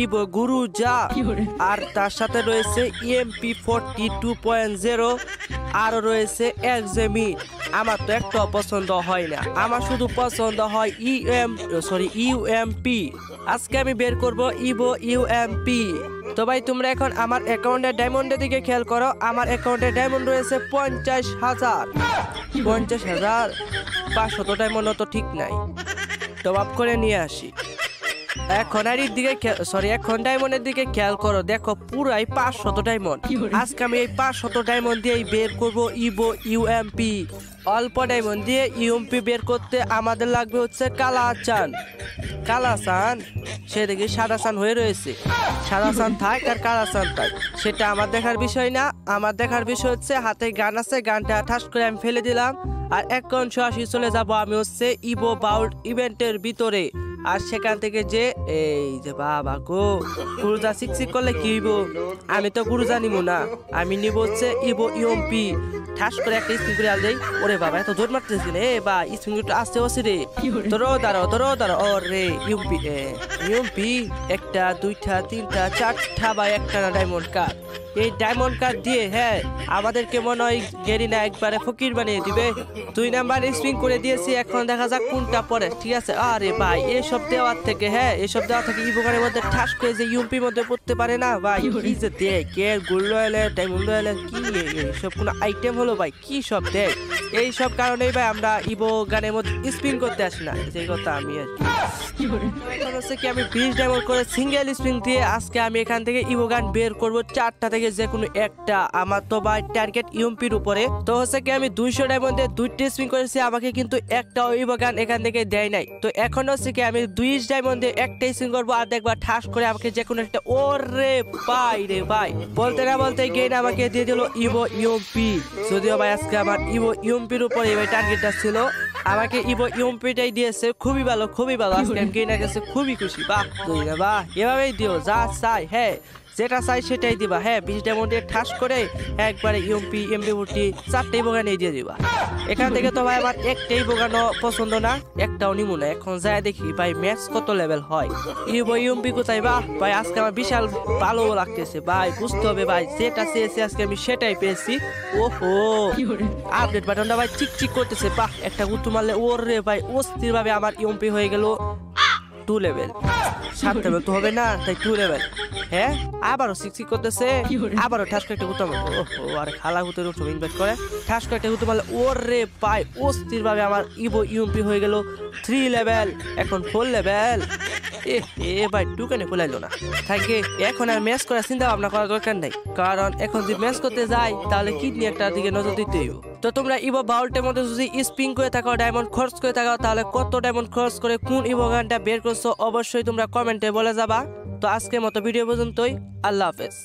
Ivo গুরুজা, আর তার সাথে রয়েছে EMP 42.0, আরো রয়েছে এক্সেমি। আমার তো একটা পছন্দ হয় না, আমার শুধু পছন্দ হয় UMP। আজকে আমি বের করব ইভো UMP। তো ভাই তোমরা এখন আমার অ্যাকাউন্টের ডায়মন্ডের দিকে খেয়াল করো। আমার অ্যাকাউন্টে ডায়মন্ড রয়েছে 50,000। 50,000 500 ডায়মন্ড তো ঠিক নাই, টপ আপ করে নিয়ে আসি। এখন ডায়মন্ডের দিকে খেয়াল করো, দেখো পুরাই 500 ডায়মন্ড। আজকে আমি এই 500 ডায়মন্ড দিয়ে বের করব ইভো UMP। অল্প ডায়মন্ড দিয়ে UMP বের করতে আমাদের লাগবে হচ্ছে কালা চান। সেদিকে সাদা চান হয়ে রয়েছে, সাদা চান থাক আর কালা চান থাক, সেটা আমার দেখার বিষয় না। আমার দেখার বিষয় হচ্ছে হাতে গান আছে, গানটা ঠাস করে আমি ফেলে দিলাম। আর এখন সরাসরি চলে যাব আমি হচ্ছে ইভো বাউল্ট ইভেন্টের ভিতরে। আর সেখান থেকে যে এই যে বাবা গো, গুরুজা শিকশিক করলে কি হইব? আমি তো গুরুজা নিব না, আমি নিব হচ্ছে ইভো UMP। ঠাস করে একটা স্পিন করে দেই। ওরে বাবা এত জোর মারতেছি রে বা স্পিন আসতে হচ্ছে রে। তোরও দাঁড়াও ও রে UMP 1টা 2টা 3টা 4টা বা একটা না ডায়মন্ড কার্ড। এই ডায়মন্ড কার্ড দিয়ে আমাদেরকে মনে হয় গেরিনা একবারে ফকির বানিয়ে দিবে। 2 নাম্বার স্পিন করে দিয়েছি, এখন দেখা যাক কোনটা পড়ে। ঠিক আছে, আরে ভাই এসব দেওয়ার থেকে ইভোগানের মধ্যে ঠাস করে যে UMPর মধ্যে পড়তে পারে না ভাই। কি যে দেখ গোল্ড রয়েলে ডায়মন্ড রয়েলে কি এইসব কোনো আইটেম হলো ভাই, কি সব দেখ। এই সব কারণেই ভাই আমরা ইভো গানের মধ্যে স্পিন করতে আসি না, সেই কথা আমি এখন হচ্ছে কি আমি 20 ডায়মন্ড করে সিঙ্গেল স্পিন দিয়ে আজকে আমি এখান থেকে ইভো গান বের করবো 4টা থেকে যে কোনো একটা। আমার তো ভাই টার্গেট UMPর উপরে। তো হচ্ছে কি আমি 200 ডায়মন্ড দিয়ে 2টা স্পিন করেছি, আমাকে কিন্তু একটাও ইভো গান এখান থেকে দেয় নাই। তো এখন হচ্ছে কি আমি 20 ডায়মন্ড দিয়ে একটা স্পিন করবো, আর দেখবা ঠাস করে আমাকে যে কোনো একটা। ওরে ভাই রে ভাই, বলতে না বলতে গেন আমাকে দিয়ে দিল ইভো UMP। যদিও ভাই আজকে আমার ইভো UMPর উপরে ভাই টার্গেটটা ছিল, আমাকে ইভো UMPটাই দিয়েছে। খুবই ভালো আজকে আমি গেইনা গেছে, খুবই খুশি। বাহ এভাবেই দিও, যা চাই যেটা চাই সেটাই দিবা। 20 ডায়মন্ড দিয়ে ঠাস করে একবারে UMP MP40 4টা ইভো গান দিয়ে দিবা। এখান থেকে তো ভাই আমার একটাই ইভো গানও পছন্দ না, একটাও নিব না। এখন যাই দেখি ভাই ম্যাক্স কত লেভেল হয়, ইভো UMP কোথায়। ভাই আজকে আমার বিশাল ভালো লাগতেছে ভাই, বুঝতে হবে ভাই যেটা চেয়েছি আজকে আমি সেটাই পেয়েছি। ওহো আপডেট বাটনটা ভাই চিকচিক করতেছে। একটা গুতু মারলে ওরে ভাই অস্থির ভাবে আমার UMP হয়ে গেল 2 লেভেল। 7 লেভেল তো হবে না, তাই 2 লেভেল। আবারও চিকচিক করতেছে, আবারও ঠাস করে একটা গুতো মারলো। ওহো আর খালা গুতের উপর ইনভাইট করে ঠাস করে একটা গুতো মারলে ওরে ভাই অস্থির ভাবে আমার ইভো UMP হয়ে গেল 3 লেভেল, এখন 4 লেভেল। ভাই টুকানে খোলাইলো না থাকে। এখন আর ম্যাচ করার চিন্তা ভাবনা করার দরকার নাই, কারণ এখন যদি ম্যাচ করতে যাই তাহলে কিডনি একটা দিকে নজর দিতে হইব। তো তোমরা ইভো বাউল্টের মধ্যে যদি স্পিন করে থাকো, ডায়মন্ড খরচ করে থাকো, তাহলে কত ডায়মন্ড খরচ করে কোন ইভো গানটা বের করছো অবশ্যই তোমরা কমেন্টে বলে যাবা। তো আজকের মতো ভিডিও পর্যন্তই, আল্লাহ হাফেজ।